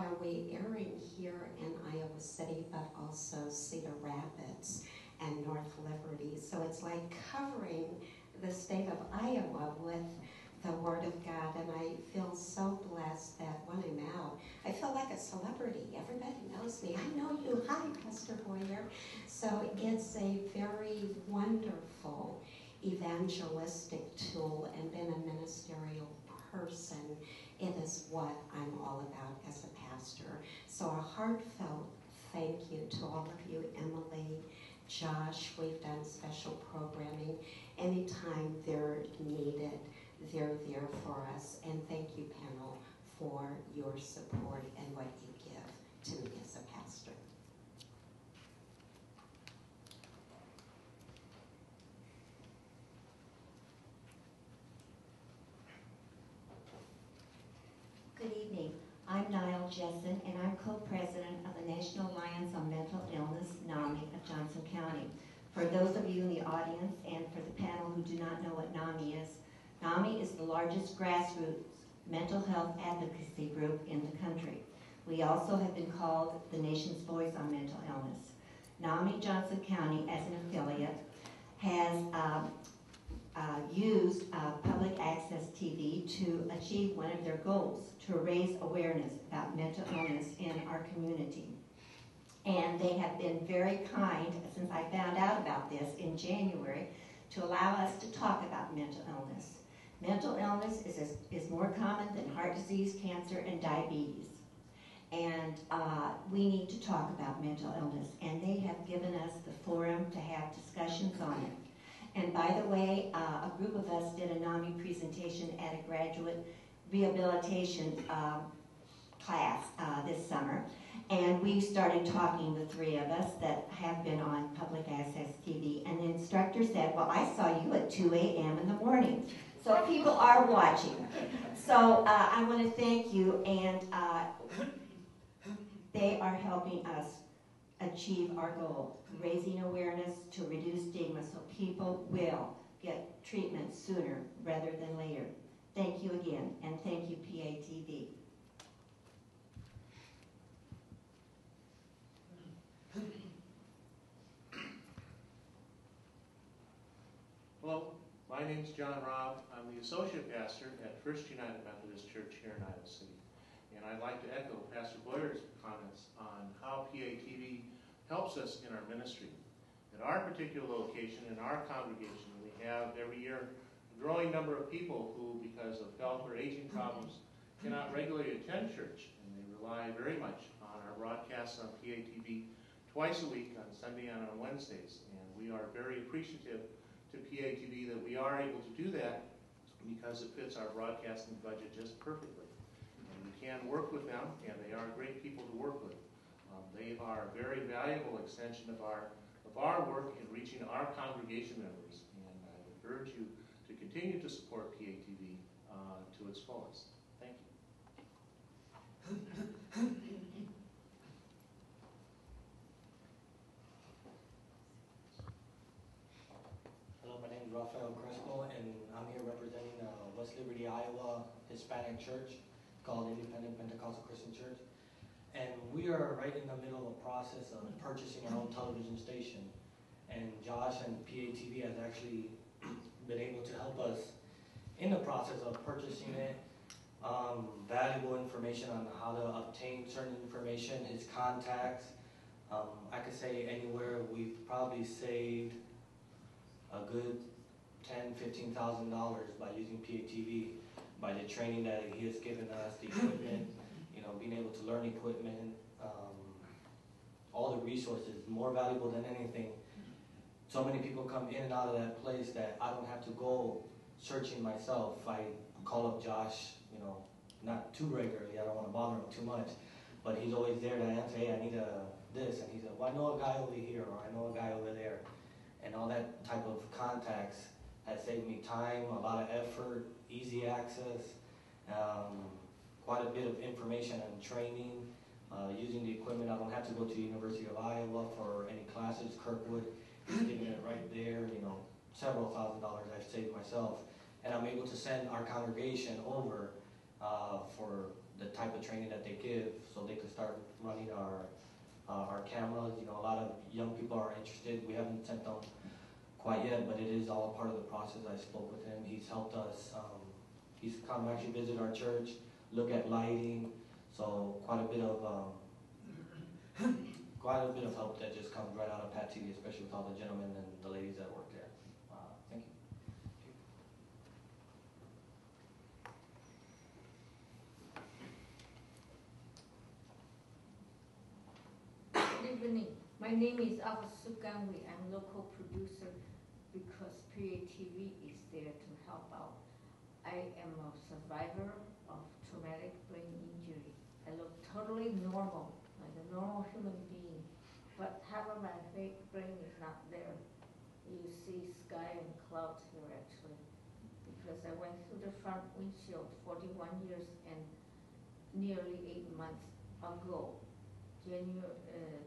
are we airing here in Iowa City, but also Cedar Rapids and North Liberty. So it's like covering the state of Iowa with the Word of God, and I feel so blessed that when I'm out, I feel like a celebrity. Everybody knows me. I know you. Hi, Pastor Boyer. So it's a very wonderful evangelistic tool, and being a ministerial person, it is what I'm all about as a pastor. So a heartfelt thank you to all of you, Emily, Josh. We've done special programming. Anytime they're needed, they're there for us. And thank you, panel, for your support and what you give to me as a pastor. Good evening. I'm Jensen, and I'm co-president of the National Alliance on Mental Illness, NAMI, of Johnson County. For those of you in the audience and for the panel who do not know what NAMI is the largest grassroots mental health advocacy group in the country. We also have been called the nation's voice on mental illness. NAMI Johnson County, as an affiliate, has used public access TV to achieve one of their goals, to raise awareness about mental illness in our community. And they have been very kind, since I found out about this in January, to allow us to talk about mental illness. Mental illness is more common than heart disease, cancer, and diabetes. And we need to talk about mental illness. And they have given us the forum to have discussions on it. And by the way, a group of us did a NAMI presentation at a graduate rehabilitation class this summer. And we started talking, the three of us that have been on public access TV. And the instructor said, well, I saw you at 2 a.m. in the morning. So people are watching. So I want to thank you, and they are helping us achieve our goal, raising awareness to reduce stigma so people will get treatment sooner rather than later. Thank you again, and thank you, PATV. Hello, my name is John Robb. I'm the associate pastor at First United Methodist Church here in Iowa City. And I'd like to echo Pastor Boyer's comments on how PATV helps us in our ministry. At our particular location, in our congregation, we have every year a growing number of people who, because of health or aging problems, cannot regularly attend church. And they rely very much on our broadcasts on PATV twice a week, on Sunday and on Wednesdays. And we are very appreciative to PATV that we are able to do that because it fits our broadcasting budget just perfectly. And we can work with them, and they are great people to work with. They are a very valuable extension of our work in reaching our congregation members. And I would urge you to continue to support PATV to its fullest. Thank you. Rafael Crespo, and I'm here representing West Liberty, Iowa Hispanic Church called Independent Pentecostal Christian Church. And we are right in the middle of a process of purchasing our own television station. And Josh and PATV has actually been able to help us in the process of purchasing it. Valuable information on how to obtain certain information, his contacts. I could say anywhere we've probably saved a good $10,000–$15,000 by using PATV, by the training that he has given us, the equipment, being able to learn equipment, all the resources, more valuable than anything. So many people come in and out of that place that I don't have to go searching myself. I call up Josh, not too regularly, I don't want to bother him too much, but he's always there to answer, hey, I need this, and he said, well, I know a guy over here, or I know a guy over there. And all that type of contacts has saved me time, a lot of effort, easy access, quite a bit of information and training, using the equipment. I don't have to go to the University of Iowa for any classes. Kirkwood is giving it right there, several $1,000s I've saved myself. And I'm able to send our congregation over for the type of training that they give, so they start running our cameras. You know, a lot of young people are interested. We haven't sent them quite yet, but it is all a part of the process. I spoke with him. He's helped us. He's come actually visit our church, look at lighting. So quite a bit of help that just comes right out of PATV, especially with all the gentlemen and the ladies that work there. Thank you. Good evening. My name is Ava Suganwi. I'm local producer because PATV is there to help out. I am a survivor of traumatic brain injury. I look totally normal, like a normal human being, but half of my brain is not there. You see sky and clouds here actually, because I went through the front windshield 41 years and nearly 8 months ago.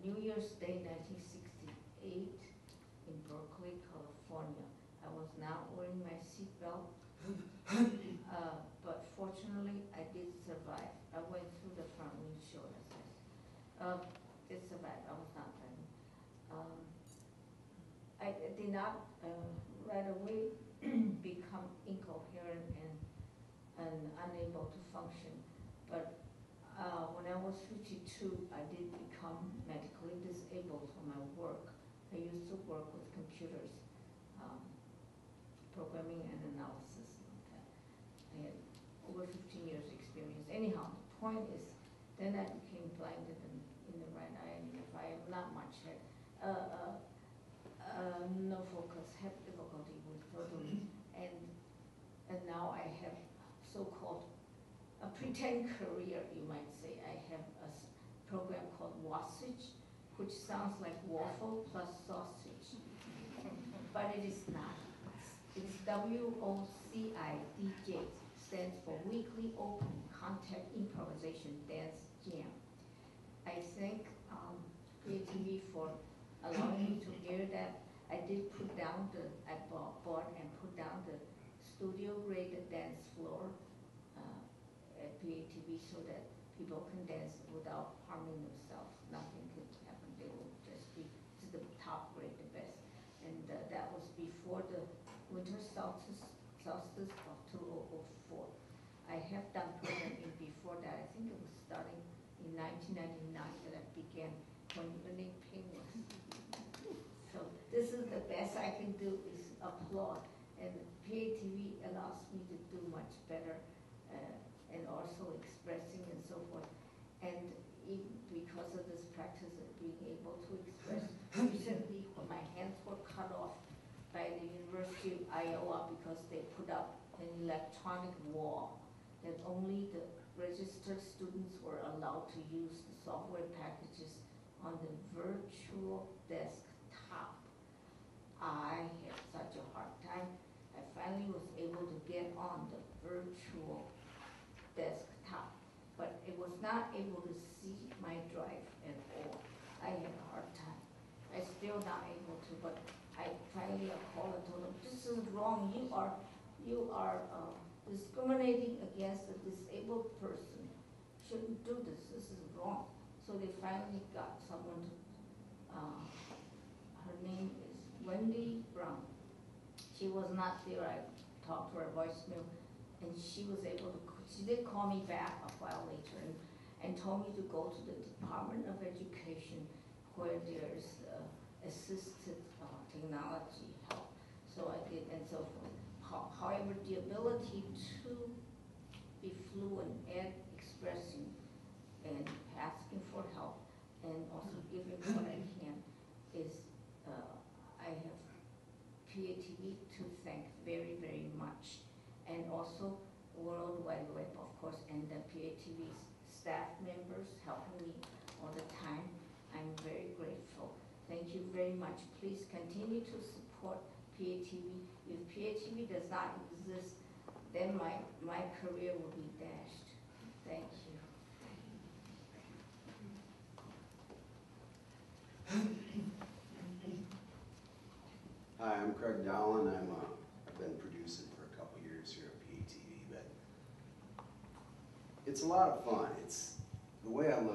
New Year's Day 1968 in Berkeley, California. I was not wearing my seatbelt, but fortunately I did survive. I went through the front windshield, as I did survive. I was not driving. I did not right away become incoherent and unable to function, but when I was 52, I did become medically disabled from my work. I used to work with computers, programming and analysis. I had over 15 years experience. Anyhow, the point is, then I became blinded in the right eye, and if I am not much head, no focus, have difficulty with verbally, and now I have so-called a pretend career, you might say. I have a program called Wasage, which sounds like waffle plus sausage, but it is not. It's WOCIDJ, stands for Weekly Open Contact Improvisation Dance Jam. I thank PATV for allowing me to air that. I did put down I bought and put down the studio-grade dance floor at PATV so that people can dance without harming themselves. Nothing could happen. They will just be to the top grade, the best. And that was before the winter solstice of 2004. I have done programming before that. I think it was starting in 1999 that I began when the name Ping was. So this is the best I can do is applaud. And PATV allows me to do much better. And also expressing and so forth. And because of this practice of being able to express, recently when my hands were cut off by the University of Iowa because they put up an electronic wall that only the registered students were allowed to use the software packages on the virtual desktop. I had such a hard time. I finally was able to get on the virtual desktop, but it was not able to see my drive at all. I had a hard time. I still not able to, but I finally called and told them, this is wrong. You are discriminating against a disabled person. Shouldn't do this. This is wrong. So they finally got someone to, her name is Wendy Brown. She was not there. I talked to her voicemail, and she was able to. She did call me back a while later and told me to go to the Department of Education where there's assisted technology help. So I did, and so forth. However, the ability to be fluent at expressing and asking for help and also giving what I can is, I have PATV to thank very, very much. And also World Wide Web, of course, and the PATV's staff members helping me all the time. I'm very grateful. Thank you very much. Please continue to support PATV. If PATV does not exist, then my career will be dashed. Thank you. Hi, I'm Craig Dowland. I've been producing for a couple years here at PATV, but it's a lot of fun. It's the way I look